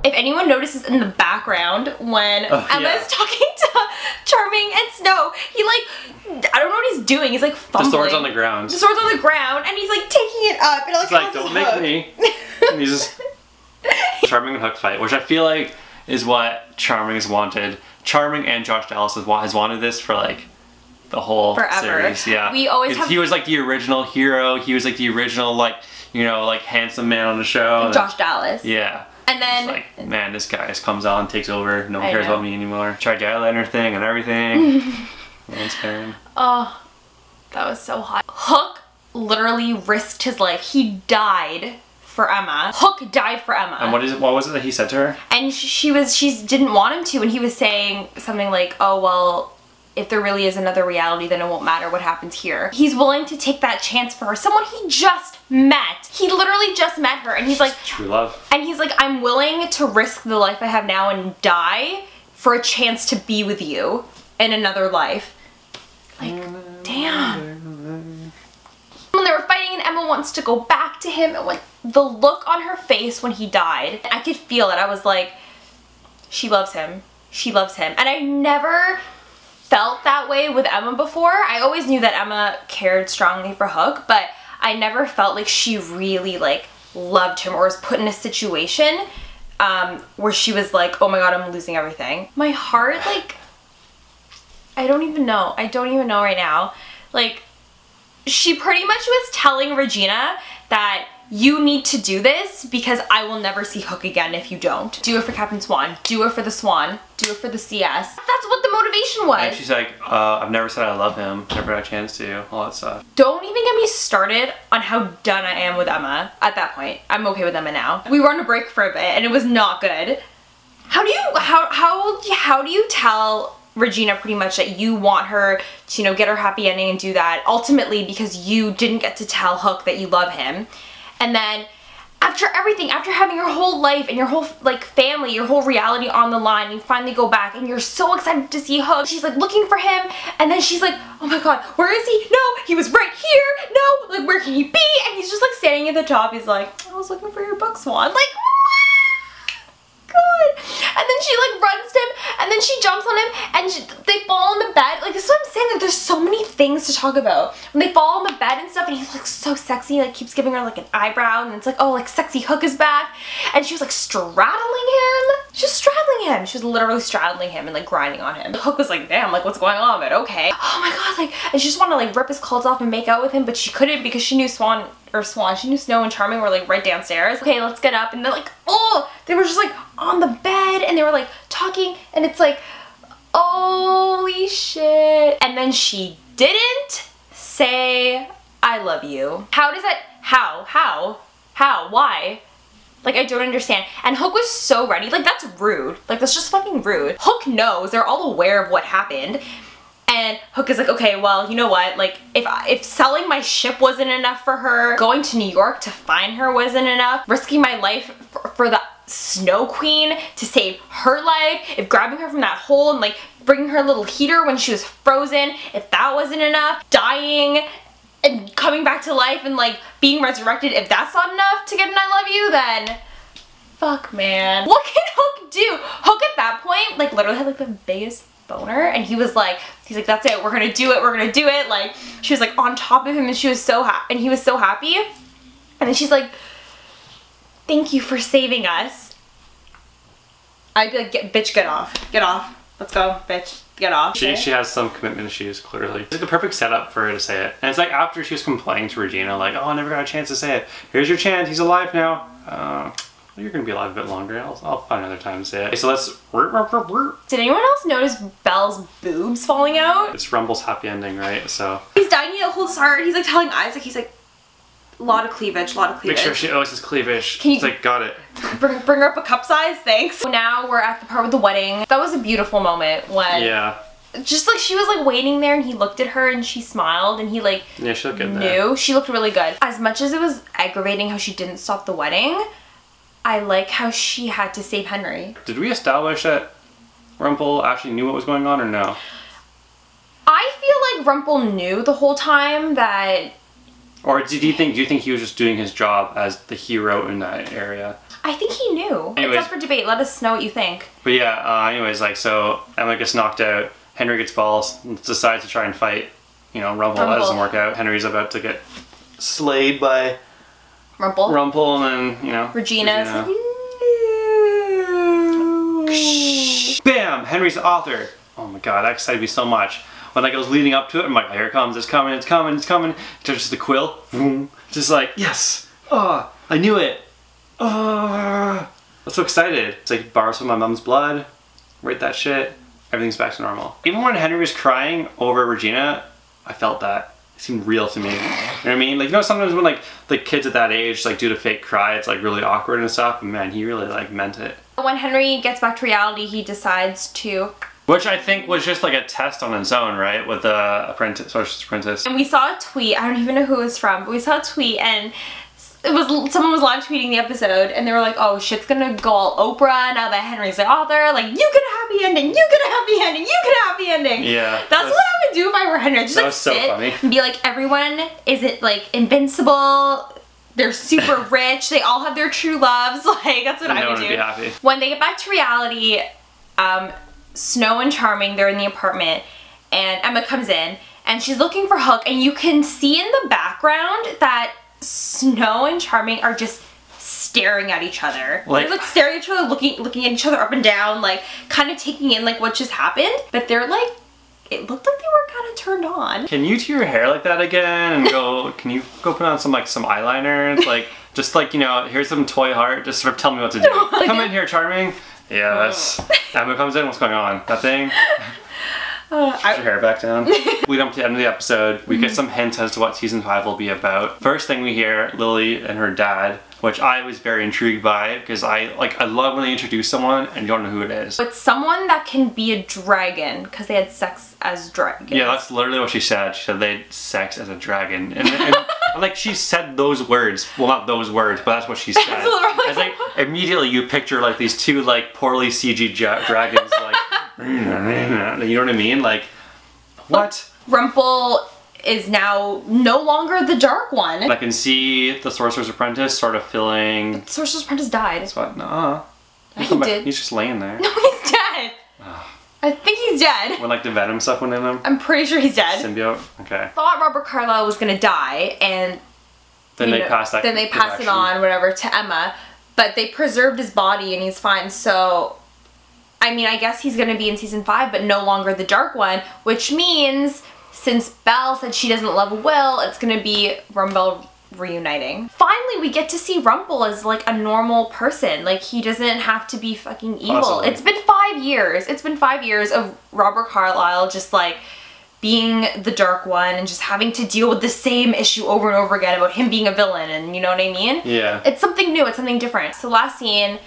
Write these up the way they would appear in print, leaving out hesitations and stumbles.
If anyone notices in the background when Emma's talking to Charming and Snow, he like, I don't know what he's doing. He's like fumbling. The sword's on the ground. The sword's on the ground, and he's like taking it up, and it's like, don't make me. And he's just Charming and Hook fight, which I feel like is what Charming has wanted. Charming and Josh Dallas has wanted this for like the whole series. Yeah. We always have. He was like the original hero. He was like the original like, you know, like handsome man on the show. Josh Dallas. Yeah. And then, like, man, this guy just comes on, takes over, no one cares about me anymore. Tried the eyeliner thing and everything. Oh, that was so hot. Hook literally risked his life. He died for Emma. Hook died for Emma. And what was it that he said to her? And she didn't want him to, and he was saying something like, oh, well, if there really is another reality, then it won't matter what happens here. He's willing to take that chance for her. Someone he just met. He literally just met her, and he's like, true love. And he's like, I'm willing to risk the life I have now and die for a chance to be with you in another life. Like, damn. When they were fighting and Emma wants to go back to him, and when the look on her face when he died, I could feel it. I was like, she loves him. She loves him. And I never felt that way with Emma before. I always knew that Emma cared strongly for Hook, but I never felt like she really like loved him or was put in a situation where she was like, oh my god, I'm losing everything. My heart, like, I don't even know. I don't even know right now. Like, she pretty much was telling Regina that you need to do this because I will never see Hook again if you don't. Do it for Captain Swan. Do it for the Swan. Do it for the CS. That's what the motivation was. And she's like, I've never said I love him. Never had a chance to. All that stuff. Don't even get me started on how done I am with Emma at that point. I'm okay with Emma now. We were on a break for a bit and it was not good. How do you tell Regina pretty much that you want her to, you know, get her happy ending and do that ultimately because you didn't get to tell Hook that you love him? And then after everything, after having your whole life and your whole like family, your whole reality on the line, you finally go back and you're so excited to see Hook. She's like looking for him, and then she's like, oh my god, where is he? No, he was right here. No, like where can he be? And he's just like standing at the top. He's like, I was looking for your book, Swan. Like, God. And then she like runs to him, and then she jumps on him, and they fall on the bed. Like, this is what I'm saying, like there's so many things to talk about. When they fall on the bed and stuff, and he's like so sexy, like keeps giving her like an eyebrow, and it's like, oh, like sexy Hook is back. And she was like straddling him. She was straddling him. She was literally straddling him and like grinding on him. Hook was like, damn, like what's going on? But okay. Oh my god, like, and she just wanted to like rip his clothes off and make out with him, but she couldn't because she knew she knew Snow and Charming were like right downstairs. Okay, let's get up. And they're like, oh, they were just like on the bed and they were like talking, and it's like, holy shit. And then she didn't say, I love you. How does that, how, why? Like, I don't understand. And Hook was so ready. Like, that's rude. Like, that's just fucking rude. Hook knows. They're all aware of what happened. And Hook is like, okay, well, you know what? Like, if selling my ship wasn't enough for her, going to New York to find her wasn't enough, risking my life for the Snow Queen to save her life, if grabbing her from that hole and like bringing her little heater when she was frozen, if that wasn't enough, dying and coming back to life and like being resurrected, if that's not enough to get an I love you, then fuck, man. What can Hook do? Hook at that point like literally had like the biggest boner, and he's like, that's it, we're gonna do it, we're gonna do it. Like, she was like on top of him, and she was so happy, and he was so happy. And then she's like, thank you for saving us. I'd be like, bitch, get off, let's go, bitch, get off. She has some commitment issues, clearly. It's like the perfect setup for her to say it. And it's like after she was complaining to Regina, like, oh, I never got a chance to say it. Here's your chance, he's alive now. You're gonna be alive a bit longer. I'll find another time to say it. Okay, so let's. Did anyone else notice Belle's boobs falling out? It's Rumble's happy ending, right? So he's dying to hold his heart. He's like telling Isaac, he's like, a lot of cleavage, Make sure she always has cleavage. Can you, it's like, got it. Bring her up a cup size, thanks. So now we're at the part with the wedding. That was a beautiful moment when. Yeah. Just like she was like waiting there, and he looked at her and she smiled, and he like. Yeah, she looked good knew. there. She looked really good. As much as it was aggravating how she didn't stop the wedding, I like how she had to save Henry. Did we establish that Rumple actually knew what was going on or no? I feel like Rumple knew the whole time that... Or do you think he was just doing his job as the hero in that area? I think he knew. Anyways, it's up for debate. Let us know what you think. But yeah, anyways, like, so Emma gets knocked out, Henry gets balls, decides to try and fight, you know, Rumple. That doesn't work out. Henry's about to get slayed by Rumple, and then, you know, Regina. Bam! Henry's the author. Oh my god, that excited me so much. When like I was leading up to it, I'm like, here it comes, it's coming, it's coming, it's coming. Just the quill. Just like, yes! Oh, I knew it! Oh, I'm so excited. It's like, borrow some of my mom's blood, write that shit, everything's back to normal. Even when Henry was crying over Regina, I felt that. It seemed real to me. You know what I mean? Like, you know, sometimes when like the kids at that age like do the fake cry, it's like really awkward and stuff, but man, he really like meant it. When Henry gets back to reality, he decides to... Which I think was just like a test on its own, right? With the Sorcerer's Apprentice. And we saw a tweet, I don't even know who it was from, but we saw a tweet and it was someone was live tweeting the episode and they were like, oh, shit's gonna go all Oprah now that Henry's the author. Like, you get a happy ending, you get a happy ending, you get a happy ending. Yeah. That's what I would do if I were Henry. I'd just like so sit funny. and be like, everyone isn't like invincible. They're super rich. They all have their true loves. Like, that's what I would do. Be happy. When they get back to reality, Snow and Charming, they're in the apartment, and Emma comes in, and she's looking for Hook, and you can see in the background that Snow and Charming are just staring at each other. They're like staring at each other, looking at each other up and down, like kind of taking in like what just happened, but they're like, it looked like they were kind of turned on. Can you do your hair like that again and go, can you go put on some eyeliner? It's like, just like, you know, here's some toy heart, just sort of tell me what to do. Come in here, Charming. Yes. Emma comes in, what's going on? Nothing? Put your hair back down. We jump to the end of the episode. We get some hints as to what season 5 will be about. First thing we hear, Lily and her dad, which I was very intrigued by because I love when they introduce someone and you don't know who it is. It's someone that can be a dragon because they had sex as dragons. Yeah, that's literally what she said. She said they had sex as a dragon. And like, she said those words. Well, not those words, but that's what she said. It's like, immediately you picture like these two like poorly CG dragons like, you know what I mean? Like, what? Rumple is now no longer the dark one. I can see the Sorcerer's Apprentice sort of feeling... The Sorcerer's Apprentice died. That's what? Nuh-uh. He did. He's just laying there. No, he's dead. I think he's dead. When like the venom stuff went in him? I'm pretty sure he's dead. Symbiote? Okay. I thought Robert Carlyle was gonna die and... Then they passed that. Then they passed it on, whatever, to Emma. But they preserved his body and he's fine, so... I mean, I guess he's gonna be in season 5, but no longer the dark one, which means since Belle said she doesn't love Will, it's gonna be Rumple reuniting. Finally, we get to see Rumple as like a normal person. Like, he doesn't have to be fucking evil. Possibly. It's been 5 years. It's been 5 years of Robert Carlyle just like being the dark one and just having to deal with the same issue over and over again about him being a villain, and you know what I mean? Yeah. It's something new, it's something different. So last scene,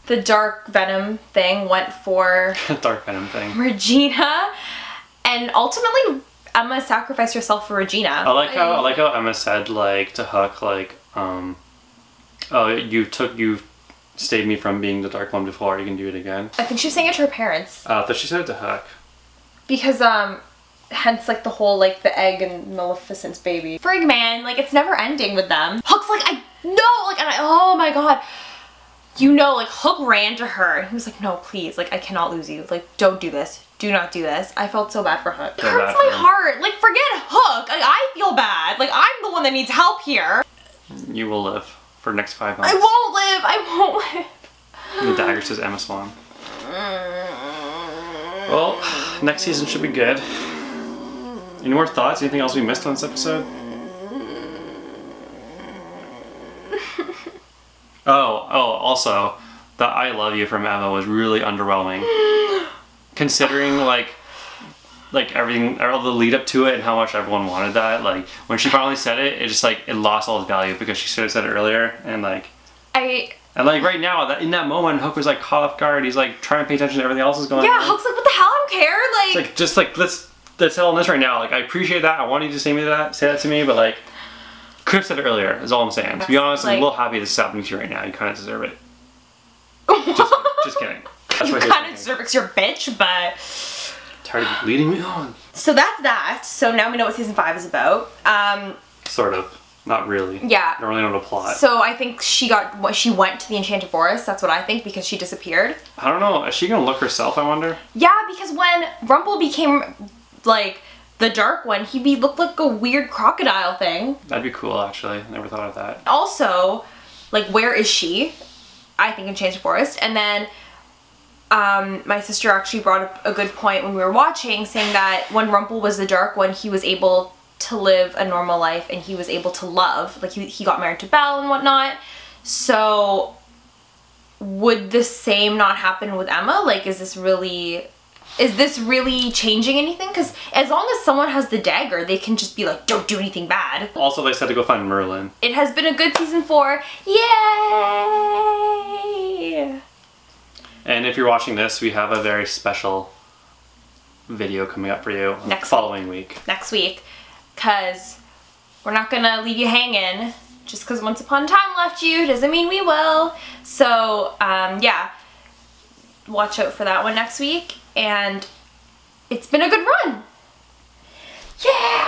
the dark venom thing went for dark venom thing. Regina, and ultimately Emma sacrificed herself for Regina. I like how Emma said like to Hook like, oh, you saved me from being the dark one before, you can do it again. I think she was saying it to her parents. I thought she said it to Hook. Because hence like the whole like the egg and Maleficent's baby. Frig man, like it's never ending with them. Hook's like, I know, like, and oh my god. You know, like, Hook ran to her. He was like, no, please, like, I cannot lose you. Like, don't do this. Do not do this. I felt so bad for Hook. It hurts my heart. Like, forget Hook. Like, I feel bad. Like, I'm the one that needs help here. You will live for the next 5 months. I won't live. I won't live. And the dagger says Emma Swan. Well, next season should be good. Any more thoughts? Anything else we missed on this episode? Also, the I love you from Emma was really underwhelming. Considering like everything, all the lead up to it and how much everyone wanted that. Like, when she finally said it, it just like, it lost all its value because she should have said it earlier, and like... And like right now, in that moment, Hook was like caught off guard. He's like trying to pay attention to everything else that's going on. Yeah, Hook's like, what the hell? I don't care. Like... It's like, just like, let's tell him this right now. Like, I appreciate that. I want you to say that to me, but like... Could have said it earlier, is all I'm saying. To be honest, like, I'm a little happy this is happening to you right now. You kind of deserve it. Just kidding. That's you kind of deserve it because you're a bitch, but... tired of leading me on. So that's that. So now we know what season 5 is about. Sort of. Not really. Yeah. I don't really know the plot. So I think she went to the Enchanted Forest. That's what I think, because she disappeared. I don't know. Is she gonna look herself, I wonder? Yeah, because when Rumple became like the dark one, he looked like a weird crocodile thing. That'd be cool, actually. Never thought of that. Also, like, where is she? I think Enchanted Forest. And then my sister actually brought up a good point when we were watching, saying that when Rumple was the dark one, he was able to live a normal life and he was able to love. Like, he got married to Belle and whatnot. So would the same not happen with Emma? Like, is this really changing anything? Because as long as someone has the dagger, they can just be like, don't do anything bad. Also, they said to go find Merlin. It has been a good season 4. Yay! And if you're watching this, we have a very special video coming up for you following week. Next week. Because we're not gonna leave you hanging. Just because Once Upon a Time left you doesn't mean we will. So, yeah. Watch out for that one next week. And it's been a good run. Yeah!